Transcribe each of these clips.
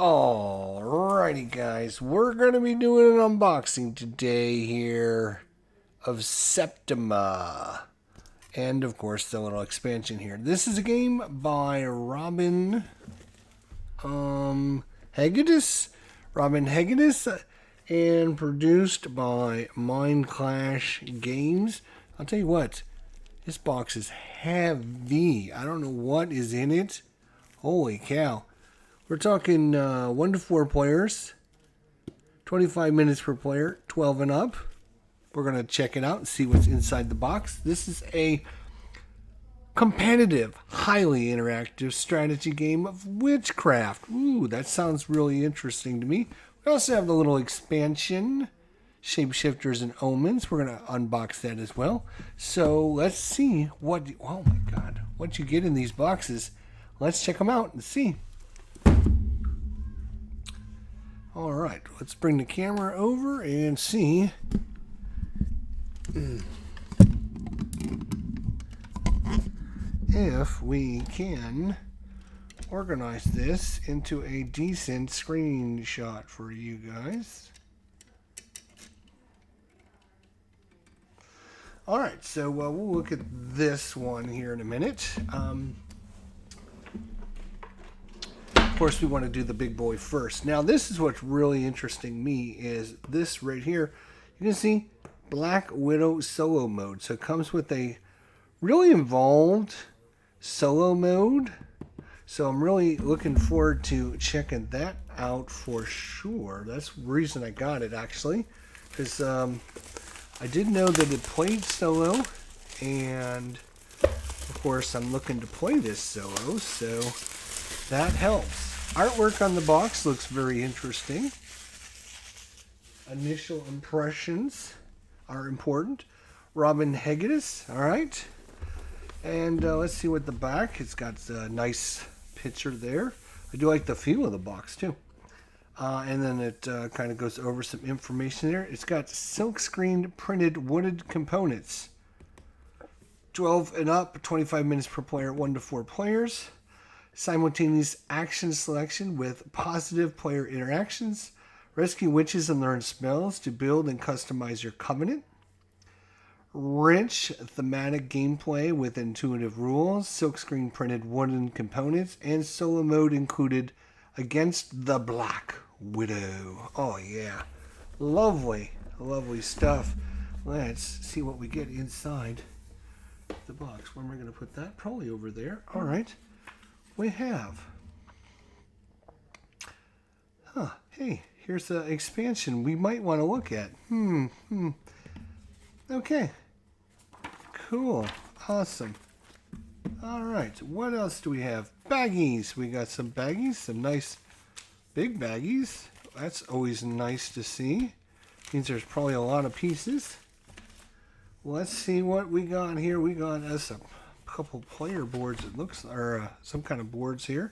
Alrighty guys, we're going to be doing an unboxing today here of Septima. And of course the little expansion here. This is a game by Robin Hegedus. And produced by Mindclash Games. I'll tell you what, this box is heavy. I don't know what is in it. Holy cow. We're talking 1 to 4 players, 25 minutes per player, 12 and up. We're going to check it out and see what's inside the box. This is a competitive, highly interactive strategy game of witchcraft. Ooh, that sounds really interesting to me. We also have the little expansion, Shapeshifters and Omens. We're going to unbox that as well. So let's see what, oh my God, what you get in these boxes. Let's check them out and see. All right, let's bring the camera over and see if we can organize this into a decent screenshot for you guys. All right, so we'll look at this one here in a minute. Of course, we want to do the big boy first. Now, this is what's really interesting me is this right here. You can see Black Widow solo mode. So it comes with a really involved solo mode. So I'm really looking forward to checking that out for sure. That's the reason I got it, actually. Because I did know that it played solo. And, of course, I'm looking to play this solo. So that helps. Artwork on the box looks very interesting. Initial impressions are important. Robin Hegedus, all right. And let's see what the back. It's got a nice picture there. I do like the feel of the box too. And then it kind of goes over some information there. It's got silkscreen printed wooded components. 12 and up, 25 minutes per player, 1 to 4 players. Simultaneous action selection with positive player interactions. Rescue witches and learn spells to build and customize your covenant. Rich thematic gameplay with intuitive rules. Silkscreen printed wooden components. And solo mode included against the Black Widow. Oh yeah. Lovely. Lovely stuff. Let's see what we get inside the box. Where am I going to put that? Probably over there. All right. We have, hey, here's the expansion we might want to look at. Okay, cool, awesome. All right, what else do we have? Baggies. We got some baggies, some nice big baggies. That's always nice to see. Means there's probably a lot of pieces. Let's see what we got here. We got us a couple player boards, it looks, or some kind of boards here.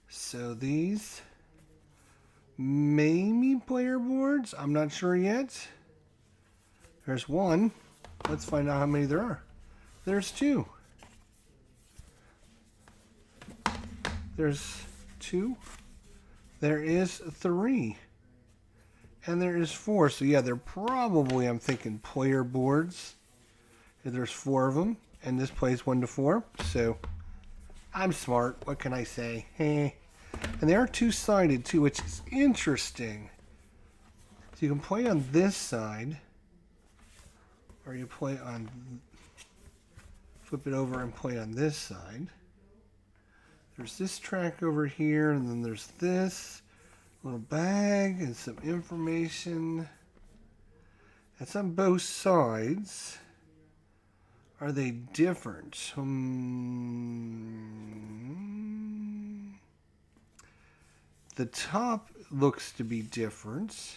So these maybe player boards, I'm not sure yet. There's one. Let's find out how many there are. There's 2. There's 2. There is 3. And there is 4. So yeah, they're probably, I'm thinking, player boards. There's 4 of them. And this plays 1 to 4, so I'm smart. What can I say? And they are 2-sided too, which is interesting. So you can play on this side, or you play on, flip it over and play on this side. There's this track over here, and then there's this little bag and some information. That's on both sides. Are they different? The top looks to be different.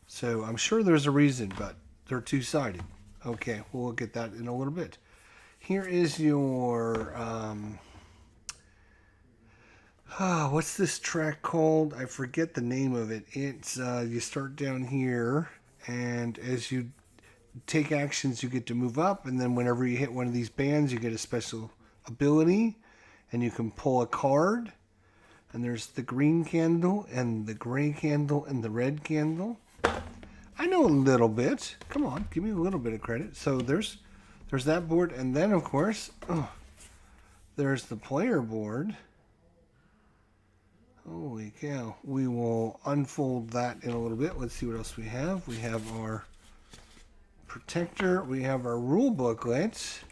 So I'm sure there's a reason, but they're 2-sided. Okay, we'll look at that in a little bit. Here is your, what's this track called? I forget the name of it. It's, you start down here, and as you take actions, you get to move up, and then whenever you hit one of these bands, you get a special ability, and you can pull a card. And there's the green candle and the gray candle and the red candle. I know a little bit. Come on, give me a little bit of credit. So there's that board, and then of course, there's the player board. Holy cow. We will unfold that in a little bit. Let's see what else we have. We have our protector. We have our rule booklet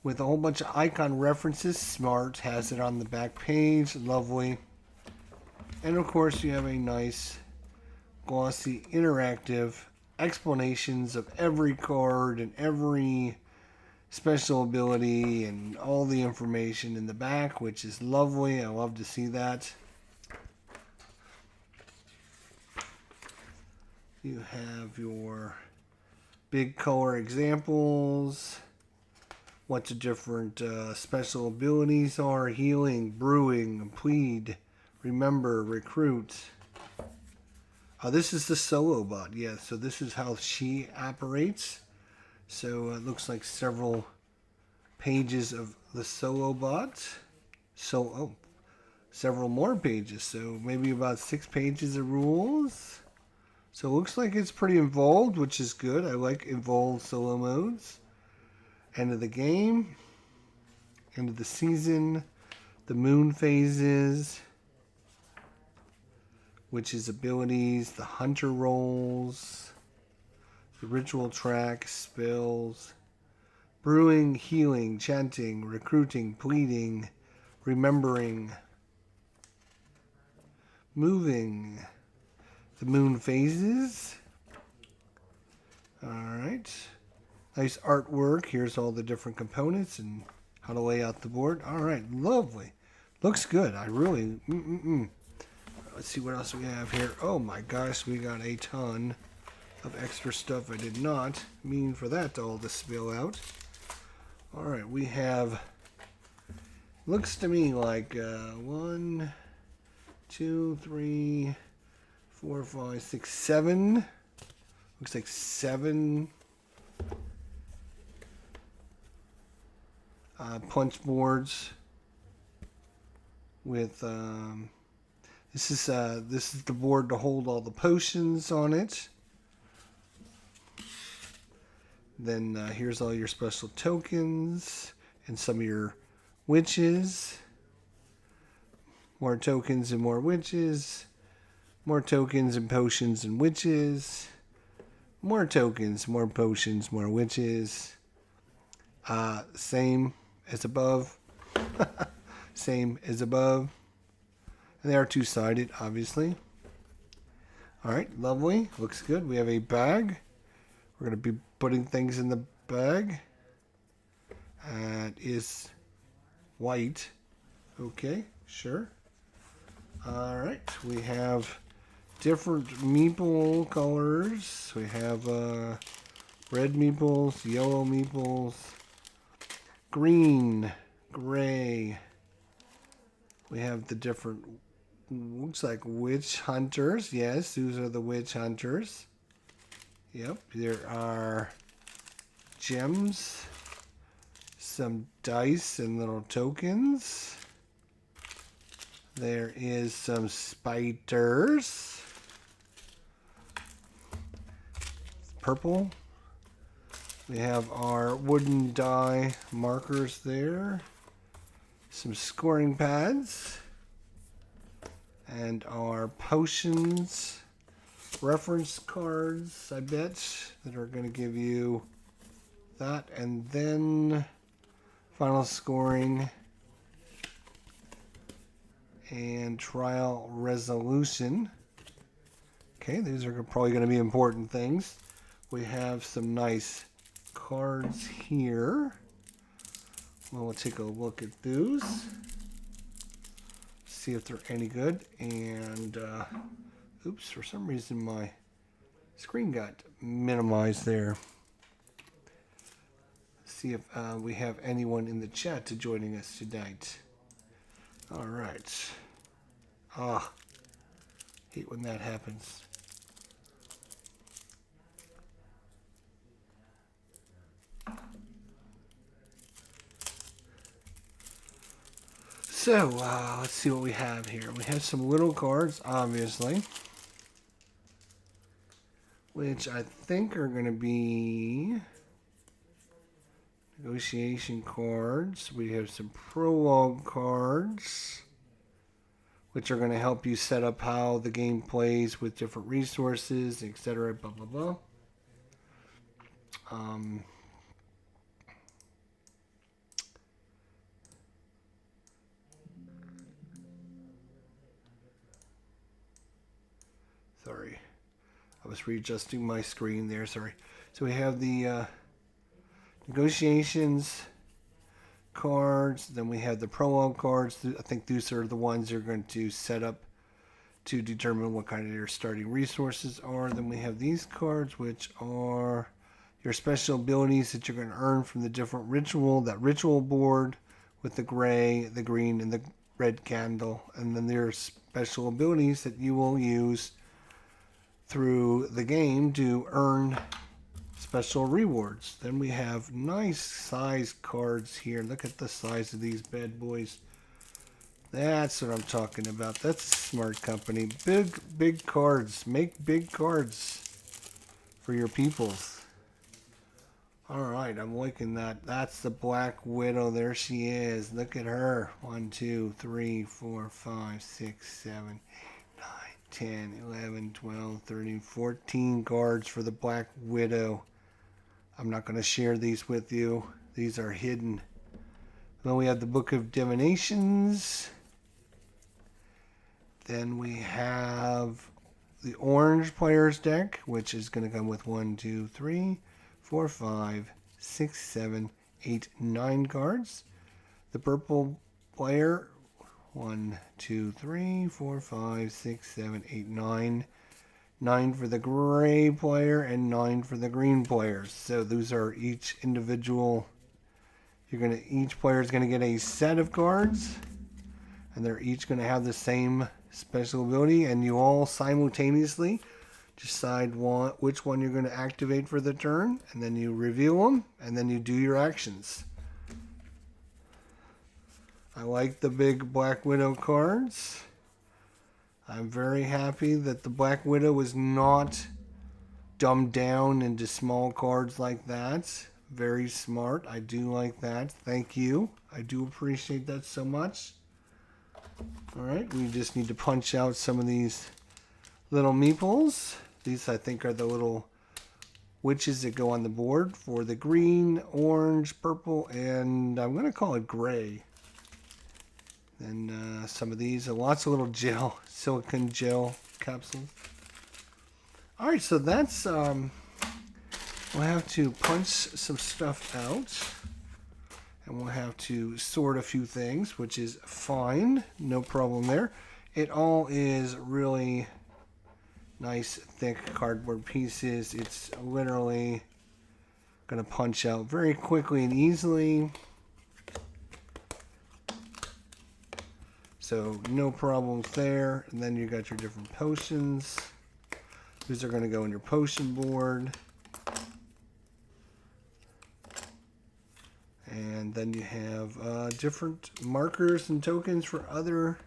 with a whole bunch of icon references. Smart has it on the back page. Lovely. And of course, you have a nice glossy interactive explanations of every card and every special ability and all the information in the back, which is lovely. I love to see that. You have your big color examples, what the different special abilities are: healing, brewing, plead, remember, recruit. This is the solo bot. Yeah, so this is how she operates. So it looks like several pages of the solo bot. So, several more pages. So maybe about 6 pages of rules. So it looks like it's pretty involved, which is good. I like involved solo modes. End of the game. End of the season. The moon phases. Witch's abilities. The hunter roles. The ritual track. Spells. Brewing, healing, chanting, recruiting, pleading, remembering. Moving. The moon phases. Alright. Nice artwork. Here's all the different components and how to lay out the board. Alright, lovely. Looks good. I really... Let's see what else we have here. Oh my gosh, we got a ton of extra stuff. I did not mean for that to all to spill out. Alright, we have... Looks to me like 1, 2, 3... 4, 5, 6, 7. Looks like 7 punch boards with this is the board to hold all the potions on it. Then here's all your special tokens and some of your witches. More tokens and more witches. More tokens and potions and witches. More tokens, more potions, more witches. Same as above. Same as above. And they are two-sided, obviously. Alright, lovely. Looks good. We have a bag. We're going to be putting things in the bag. It is white. Okay, sure. Alright, we have different meeple colors. We have red meeples, yellow meeples, green, gray. We have the different, looks like witch hunters. Yes, these are the witch hunters. Yep, there are gems, some dice and little tokens. There is some spiders. Purple. We have our wooden die markers there. Some scoring pads. And our potions reference cards, I bet, that are going to give you that. And then final scoring and trial resolution. Okay, these are probably going to be important things. We have some nice cards here. We'll take a look at those. See if they're any good. And, oops, for some reason my screen got minimized there. See if we have anyone in the chat to joining us tonight. All right. Hate when that happens. So, let's see what we have here. We have some little cards, obviously, which I think are going to be negotiation cards. We have some prologue cards, which are going to help you set up how the game plays with different resources, etc., blah, blah, blah. Sorry, I was readjusting my screen there, sorry. So we have the negotiations cards, then we have the prologue cards. I think these are the ones you're going to set up to determine what kind of your starting resources are. Then we have these cards, which are your special abilities that you're going to earn from the different ritual, that ritual board with the gray, the green, and the red candle. And then there's special abilities that you will use through the game to earn special rewards. Then we have nice size cards here. Look at the size of these bad boys. That's what I'm talking about. That's a smart company. Big cards. Make big cards for your peoples. Alright, I'm liking that. That's the Black Widow. There she is. Look at her. 1, 2, 3, 4, 5, 6, 7, 9, 10, 11, 12, 13, 14 cards for the Black Widow. I'm not going to share these with you. These are hidden. Then we have the Book of Divinations. Then we have the Orange Player's Deck, which is going to come with 1, 2, 3, 4, 5, 6, 7, 8, 9 cards. The Purple Player, 1, 2, 3, 4, 5, 6, 7, 8, 9. 9 for the gray player and 9 for the green players. So those are each individual. Each player is going to get a set of cards, and they're each going to have the same special ability, and you all simultaneously decide which one you're going to activate for the turn, and then you reveal them, and then you do your actions. I like the big Black Widow cards. I'm very happy that the Black Widow was not dumbed down into small cards like that. Very smart. I do like that. Thank you. I do appreciate that so much. Alright, we just need to punch out some of these little meeples. These, I think, are the little witches that go on the board for the green, orange, purple, and I'm going to call it gray. And some of these are lots of little gel, silicone gel capsules. Alright, so that's, we'll have to punch some stuff out. And we'll have to sort a few things, which is fine. No problem there. It all is really nice, thick cardboard pieces. It's literally going to punch out very quickly and easily. So no problems there. And then you got your different potions. These are going to go in your potion board. And then you have different markers and tokens for other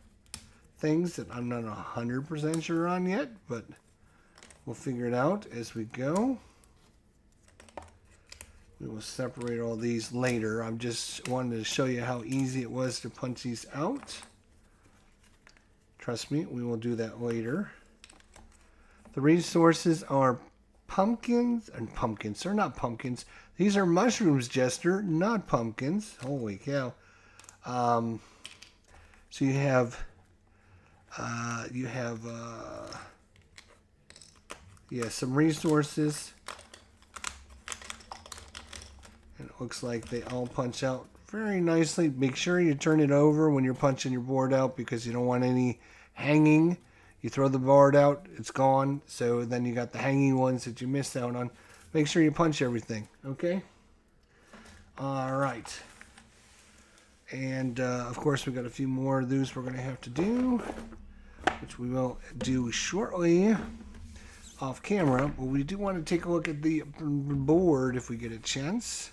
things that I'm not 100% sure on yet, but we'll figure it out as we go. We will separate all these later. I'm just wanted to show you how easy it was to punch these out. Trust me, we will do that later. The resources are pumpkins, and pumpkins. They're not pumpkins. These are mushrooms, Jester, not pumpkins. Holy cow. So you have some resources. And it looks like they all punch out very nicely. Make sure you turn it over when you're punching your board out because you don't want any hanging. You throw the board out, it's gone. So then you got the hanging ones that you missed out on. Make sure you punch everything, okay? All right. And, of course, we've got a few more of those we're going to have to do, which we will do shortly off camera. But we do want to take a look at the board if we get a chance.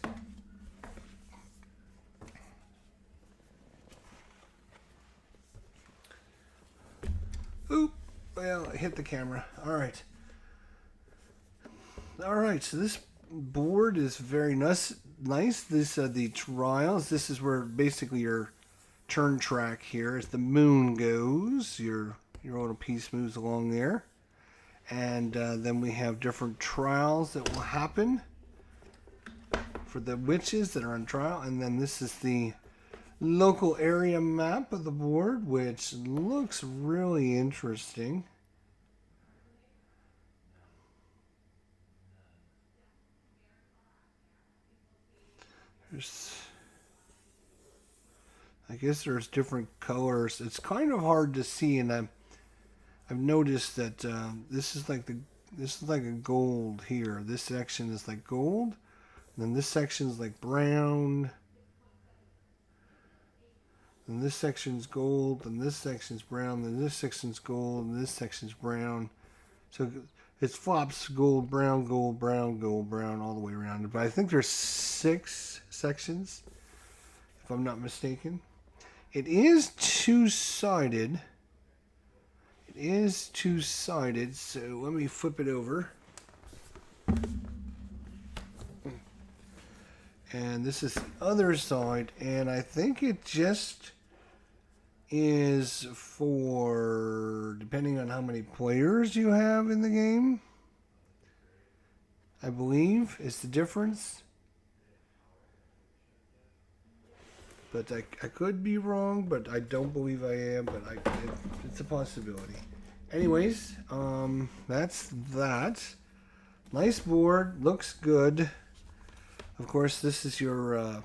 Well, it hit the camera. All right. All right, so this board is very nice. This the trials. This is where basically your turn track here as the moon goes. Your little piece moves along there, and then we have different trials that will happen for the witches that are on trial, and then this is the local area map of the board, which looks really interesting. I guess there's different colors. It's kind of hard to see, and I've noticed that this is like a gold here. This section is like gold, and then this section is like brown, and this section's gold, and this section's brown, and this section's gold, and this section's brown. So it flops gold, brown, gold, brown, gold, brown all the way around. But I think there's 6 sections, if I'm not mistaken. It is two-sided. It is two-sided, so let me flip it over. And this is the other side, and I think it just is for, depending on how many players you have in the game, I believe is the difference. But I could be wrong, but I don't believe I am, but it's a possibility. Anyways, that's that. Nice board, looks good. Of course, this is your,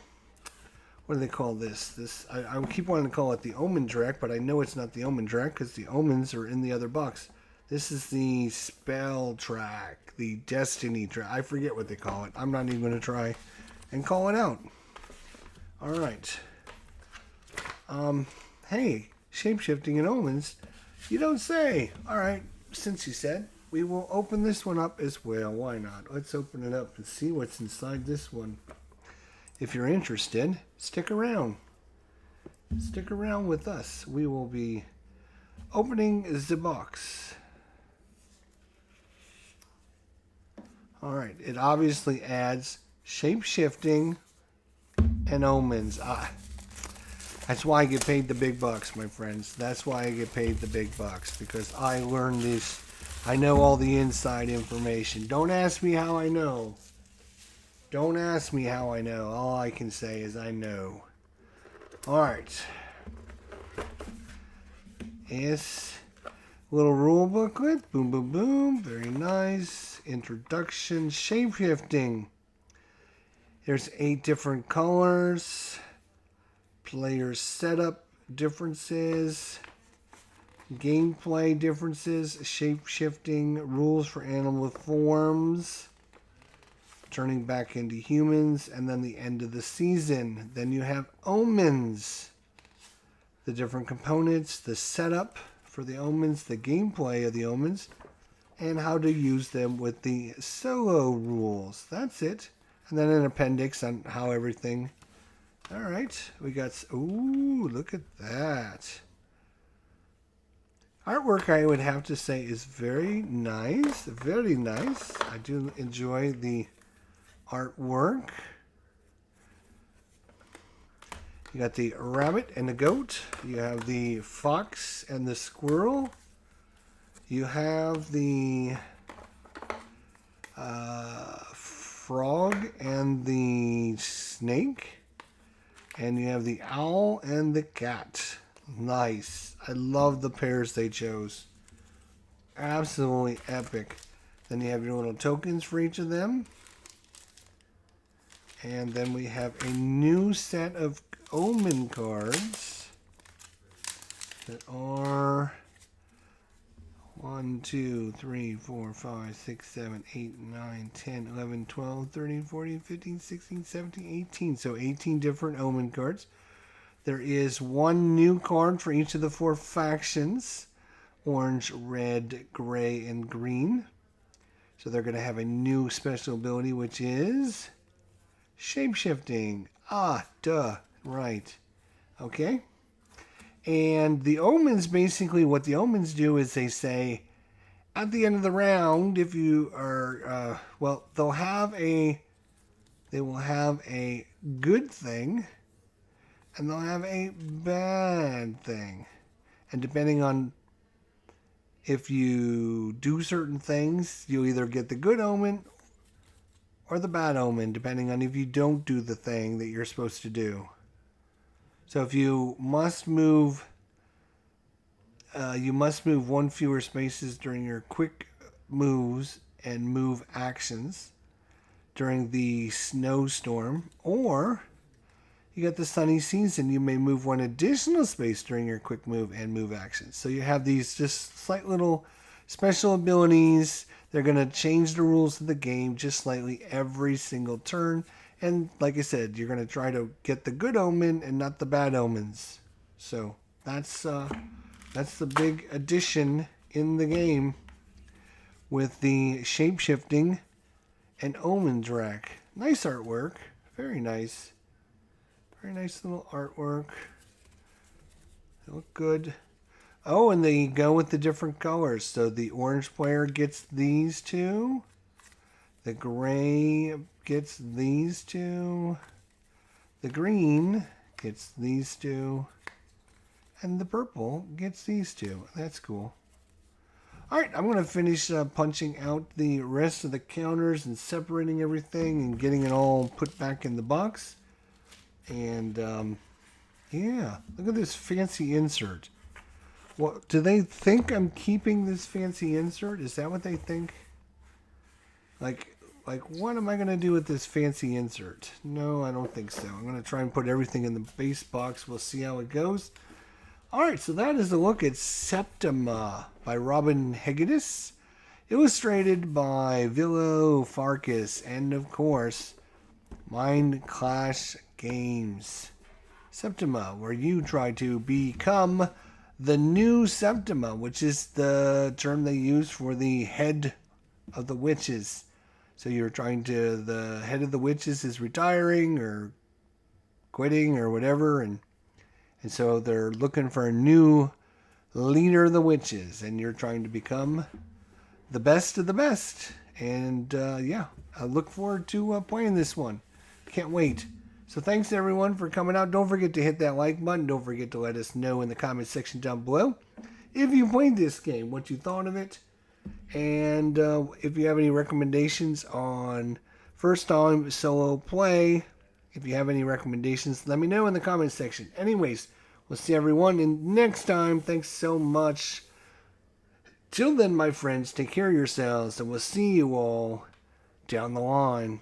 what do they call this? I keep wanting to call it the Omen Drac, but I know it's not the Omen Drac because the Omens are in the other box. This is the Spell Track, the Destiny Track. I forget what they call it. I'm not even going to try and call it out. All right. Hey, Shapeshifting and Omens, you don't say. All right, since you said, we will open this one up as well. Why not? Let's open it up and see what's inside this one. If you're interested, stick around. Stick around with us. We will be opening the box. All right, it obviously adds Shapeshifting and Omens. That's why I get paid the big bucks, my friends. That's why I get paid the big bucks, because I learned this. I know all the inside information. Don't ask me how I know. Don't ask me how I know. All I can say is I know. All right. Yes. Little rule booklet. Boom, boom, boom. Very nice. Introduction. Shapeshifting. There's 8 different colors. Player setup differences. Gameplay differences. Shape-shifting. Rules for animal forms. Turning back into humans. And then the end of the season. Then you have Omens. The different components. The setup for the Omens. The gameplay of the Omens. And how to use them with the solo rules. That's it. And then an appendix on how everything. All right. We got... Ooh, look at that. Artwork, I would have to say, is very nice. Very nice. I do enjoy the artwork. You got the rabbit and the goat. You have the fox and the squirrel. You have the frog and the snake. And you have the owl and the cat. Nice. I love the pairs they chose. Absolutely epic. Then you have your little tokens for each of them. And then we have a new set of Omen cards that are 1, 2, 3, 4, 5, 6, 7, 8, 9, 10, 11, 12, 13, 14, 15, 16, 17, 18. So 18 different Omen cards. There is 1 new card for each of the 4 factions. Orange, red, gray, and green. So they're going to have a new special ability, which is Shapeshifting. Ah, duh. Right. Okay. And the Omens, basically what the Omens do is they say, at the end of the round, if you are, well, they will have a good thing, and they'll have a bad thing. And depending on if you do certain things, you'll either get the good omen or the bad omen, depending on if you don't do the thing that you're supposed to do. So if you must move one fewer spaces during your quick moves and move actions during the snowstorm, or you got the sunny season, you may move one additional space during your quick move and move actions. So you have these just slight little special abilities. They're going to change the rules of the game just slightly every single turn. And like I said, you're going to try to get the good omen and not the bad omens. So that's the big addition in the game with the Shapeshifting and Omens rack. Nice artwork. Very nice. Very nice little artwork. They look good. Oh, and they go with the different colors. So the orange player gets these two. The gray gets these two. The green gets these two. And the purple gets these two. That's cool. Alright, I'm going to finish punching out the rest of the counters and separating everything and getting it all put back in the box. And, yeah, look at this fancy insert. What, do they think I'm keeping this fancy insert? Is that what they think? Like what am I going to do with this fancy insert? No, I don't think so. I'm going to try and put everything in the base box. We'll see how it goes. Alright, so that is a look at Septima by Robin Hegedus, illustrated by Villo Farkas, and of course, Mindclash Games. Septima, where you try to become the new Septima, which is the term they use for the head of the witches. So you're trying to, the head of the witches is retiring or quitting or whatever, and so they're looking for a new leader of the witches, and you're trying to become the best of the best. And yeah, I look forward to playing this one. Can't wait. So thanks everyone for coming out. Don't forget to hit that like button. Don't forget to let us know in the comment section down below if you played this game, what you thought of it. And if you have any recommendations on first time solo play, if you have any recommendations, let me know in the comment section. Anyways, we'll see everyone in next time. Thanks so much. Till then, my friends, take care of yourselves, and we'll see you all down the line.